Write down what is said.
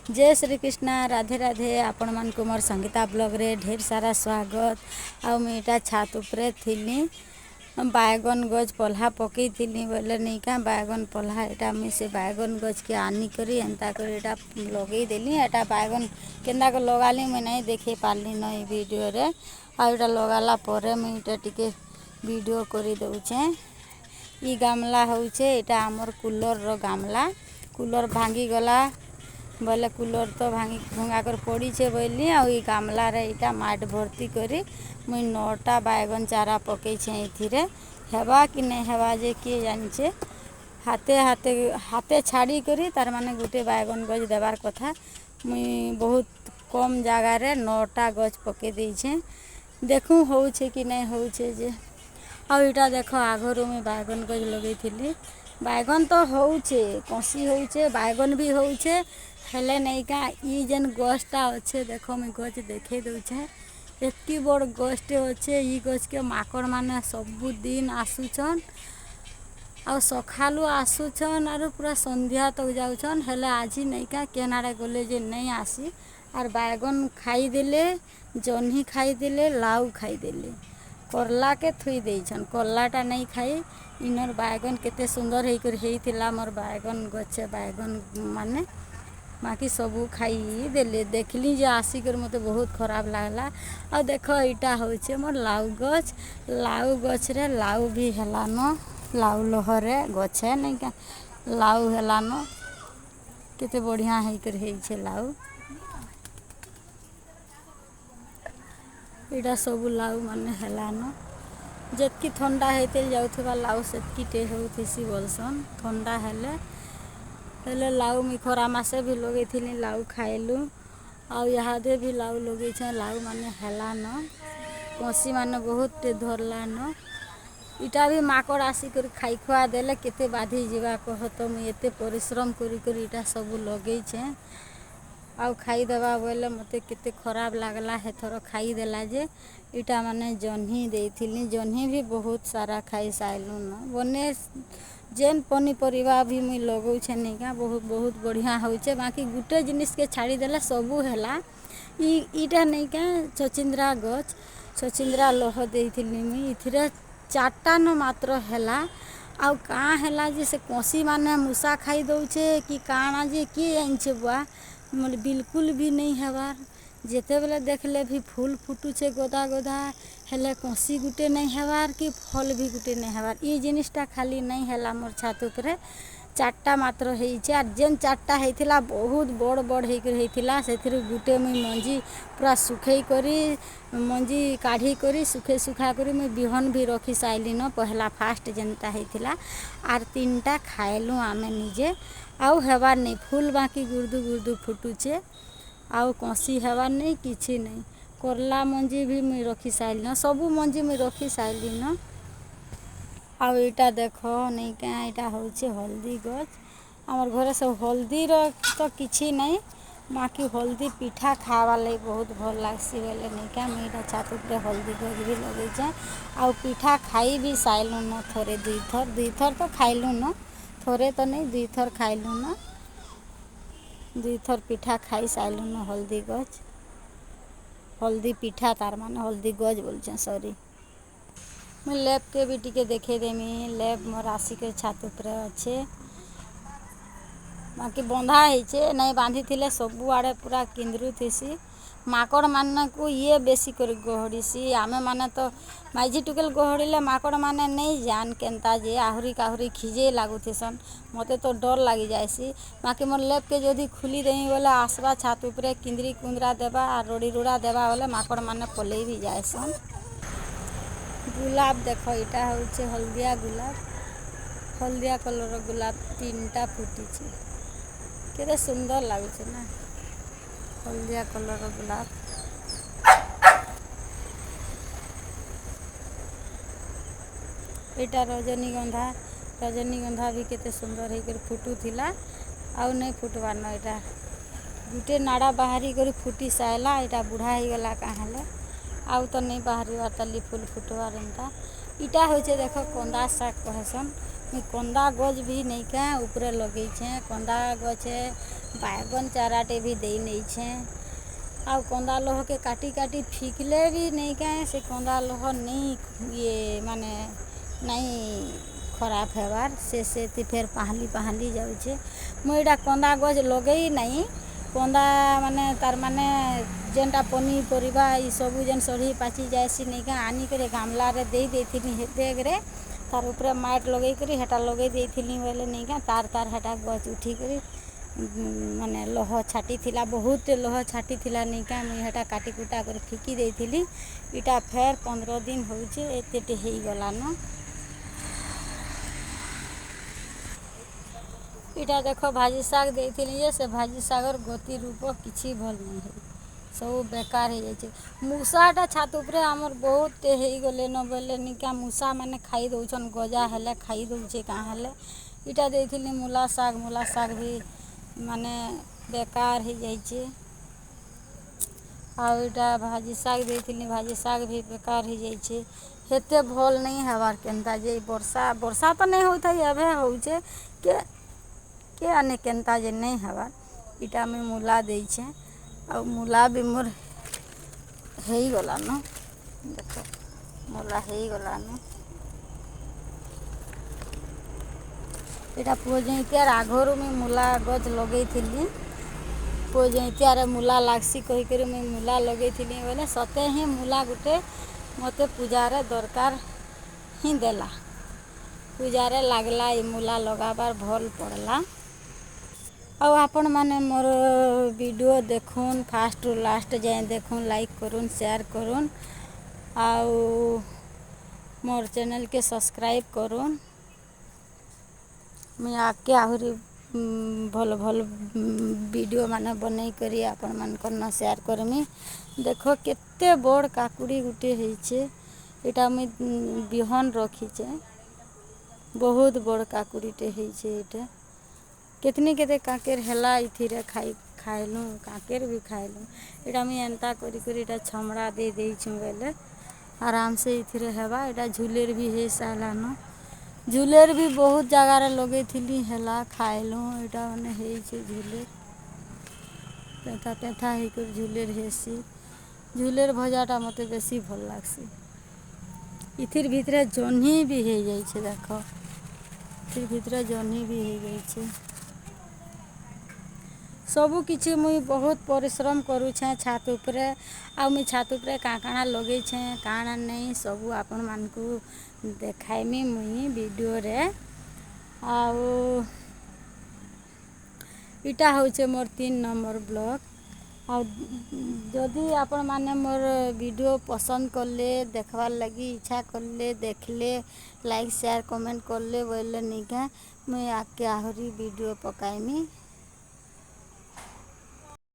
जय श्री कृष्णा राधे राधे आपण मान को मोर संगीता ब्लॉग रे ढेर सारा स्वागत। आ मुझे छात उपरे थी बैगन गज पल्हा पकई थी बोले नहीं क्या बैगन पल्हा एटा मुझे से बैगन गज के आनी करी एंता करी एटा लगे देली एटा बैगन केन्दा को लगाली मुझे नहीं देखे पारली न वीडियो रे आटा लगाला परे मुझे टिके वीडियो करी दउछे। ई गामला होचे एटा हमर कूलर रो गामला कूलर भांगी गला बोले कूलर तो भांगी भंगा कर पड़ी छे बोली आ गामला रे इटा माट भर्ती करी मुई 9टा बैगन चारा पकई छे इथिरे हेबा कि नहीं हेबा जे किए जानिछे हाथे हाथे हाथे छाड़ी करी तार माने गुटे बैगन गज देवार कथा मुई बहुत कम जगह रे 9टा गज पके दी छे देखूँ होउछे कि नहीं होउछे जे आ इटा देख आगरू मुई बैगन गज लगे थी बैगन तो होउछे कसी होउछे बैगन भी होउछे हेले नहीं का ई जेन गछटा अच्छे देख मुई गछ देखे दूचे एत्ती बड़ गछटे अच्छे ई गछ के माकड़ माने सबुदिन आसुछन आ सखालू आसुछन आर पूरा संध्या तक जाउछन हेले आज नहीं का केनारे गले जे नहीं आसी आर बैगन खाई देले जन्ही खाई देले लाउ खाई देले करला के थुई देछन करलाटा नहीं खाई इनर बैगन केते सुंदर हेकर हेइतिला मोर बैगन गछे बैगन माने बाकी सबू खाई देले देखली जे आसिकर मते बहुत खराब लागला आ देख इटा होचे मोर लाउ गछ रे लाउ भी हेलानो लाउ लहरे गछे नहीं का लाउ हेलानो केते बढ़िया हेकर हेइछे लाउ इटा सबू लाउ माने हेलानो जेतकी ठंडा हेते जाउथबा लाउ सेतकी टे होउथिसी बोलसन ठंडा हेले लाउ मी खरा मासे भी लगे थी लाउ खाइलु आ इहादे भी लाउ लगे छे लाउ माने हेलान कसी माने बहुत टे धरलान इटा भी माकड़ आसिकर खाई खुआ देले केते बाधी जीवा कह तो मुझे एते परिश्रम करी इटा सब लगे छे आउ खाई देवा बोले मते केते खराब लागला हेथर खाई देला जे इटा माने जन्ही देइथिली जन्ही भी बहुत सारा खाई साइलु न बने जेन पनीपरिया भी मुई लगौ छे नहीं का बहुत बहुत बढ़िया होचे बाकी गुटे जिनिस के छाड़ी देला सबू हेला इटा नहीं का छचिंद्रा लह देइथिली मुई इथिरे 4टा न मात्र हेला आउ काँ हेला जे से कसी माने मूसा खाई दउछे कि काना जे किए जानिछे बुआ मोर बिल्कुल भी नहीं हेबार जेते बेले देखले भी फूल फुटुछे गोदा गोदा हेले कसी गुटे नहीं हेबार कि फल भी गुटे नहीं हेबार ई जिनिसटा खाली नहीं हेला मोर छात उपरे 4टा मात्र हेइछे आर जेन 4टा हेइथिला बहुत बड़ बड़ हेकर हेइथिला सेथिरु गुटे मुई मंजी पूरा सुखई करी मंजी काढ़ी करी सुखे सुखा करी मुई बिहन भी रखी साइली न पहला फास्ट जेनटा हेइथिला आर 3टा खाइलु आमे निजे आउ हेबार नहीं फूल बाकी गुर्दु गुर्दु फुटुछे आउ कसी हेबार नहीं किछि नहीं करला मंजी भी मुई रखी साइली न सबू मंजी मुई रखी साइली न आउ इटा देख नहीं क्या इटा होचे हल्दी गछ आमर घरे सब हल्दी रो तो किछि नहीं बाकी हल्दी पिठा खावा लई बहुत भल लागसी बोले नहीं क्या मुई इटा छात उपरे हल्दी गछ भी लगे छे आउ पिठा खाई भी साइलु न थोड़े दुई थर तो खाइलु न थोड़े तो नहीं 2 थर खाइलु न 2 थर पिठा खाई साइलु न हल्दी पिठा तार माने हल्दी गज बोलछे सॉरी मैं लैब के भी टिके देखे देमी लैब मोर आसी के छात उपरे अच्छे बाकी बंधा हेचे नहीं बांधी थिले सबू आड़े पूरा किंद्रु थीसी माकड़ माने को ये बेसी कर गहड़ीसी आमे माने तो माइजी टुकेल गहड़ीले माकड़ माने नहीं जान केनता जे आहुरी काहुरी खिजे लागुथिसन मते तो डर लागी जायसी बाकी मोर लैब के जदि खुली देमी बोले आसबा छात उपरे किंद्री कुंद्रा देबा आ रोड़ी रुड़ा देबा बोले माकड़ माने पलई भी जायसन गुलाब देख इटा होचे हल्दिया कलर गुलाब 3टा फुटिछे केते सुंदर लागुछे ना हल्दिया कलर गुलाब इटा रजनीगंधा भी केते सुंदर हेकर फुटुथिला आउ नहीं फुटवार न इटा गुटे नाड़ा बाहरी करी फुटी साइला इटा बुढ़ा ही गला काहेले आउ तो नहीं बाहरी तली फूल फुटवार एंता इटा होचे देख कंदा शाक कहसन कंदा गज भी नहीं क्या ऊपरे लगे छे कंदा गछे बायगन चाराटे भी दे नहीं छे आउ कंदा लोह के काटी काटी फिकले भी नहीं क्या से कंदा लोह नहीं ये माने नहीं खराब हेबार से फिर पहाली पहाली जाऊे मुई एटा कंदा गज लगे नहीं कंदा माने तार माने जेनटा पनीपरिया ये सब जेन सढ़ी पाची जाएसी नहीं क्या आनिक गामला रे दे देथिनी हेतेगरे तार ऊपर माट लगे करी हेटा लगे देथिनी बोले नहीं क्या तार तार हेटा गज उठी करी माने लह छाटी थिला बहुत लह छाटी थिला नहीं क्या मुई हेटा काटी कुटा कर फिकी देथिली इटा फेर 15 दिन होचे एतेटे हेई गलान इटा देखो भाजी साग देथिली जे से भाजी सागर गति रूप किछि भल नहीं है सब बेकार हो जाए मूसाटा छात उपरे आमर बहुत हेई गले न बोले निका मूसा माने खाई दउछन गजा हेले खाई दउछे कहाँ हेले इटा देथिली मूला साग भी माने बेकार हो जाइए आउ इटा भाजी साग देथिली भाजी साग भी बेकार हो जाइए हेते भल नहीं हेबार केनता जे वर्षा तो नहीं होता एभे होचे के आने केनता जे नहीं हेबार इटा में मूला देछे आउ मूला भी मोर हेई गला न देखो मूला हेई गला न एटा पुओ जइतियार आघरू में मूला गज लगे थी पुओ जइतियार मूला लागसी कही कर मुई मूला लगे थी बोले सते ही मूला गुटे मते पूजारे दरकार ही देला पूजारे लागला ये मूला लगाबार भल पड़ला आउ आपण माने मोर वीडियो देखुन फास्ट रु लास्ट जाए देखुन लाइक करुन शेयर करुन आउ मोर चैनल के सब्सक्राइब करुन मैं आके आहरी भल भल वीडियो माने बनई करी आपण मानकर न शेयर करमी देखो केते बड़ काकुड़ी गुटे हेचे एटा मैं बिहन रखीचे बहुत बड़ काकुड़ीटे हेचे एटा कितनी केते काकेर हेला इथिरे खाइलु काकेर भी खाइलु एटा मैं एंता करी करी एटा छमड़ा दे देइछु बेले आराम से इथिरे हेबा एटा झुलेर भी हे सालानो झुलेर भी बहुत जगार लगे थी हेला खाइलु एटा माने हेचे झुलेर पेथा पेथा हेकर झुलेर हेसी झुलेर भजाटा मते बेसी भल लागसी इथिर भितरे जह्नी भी हे जाइछे देखो इथिर भितरे जह्नी भी हे जाइछे सबु किछि मुई बहुत परिश्रम करूछे छात उपरे आ मुई छात उपरे काकाना लगेछे काना नहीं सबु आपण मानकू देखाइमी मुई वीडियो रे आउ इटा होचे मोर 3 नंबर ब्लॉग आ जदि आपण माने मोर वीडियो पसंद करले देखवार लगी इच्छा करले देखले लाइक शेयर कमेंट करले बोले निका मुई आके आहरी वीडियो पकाइमी।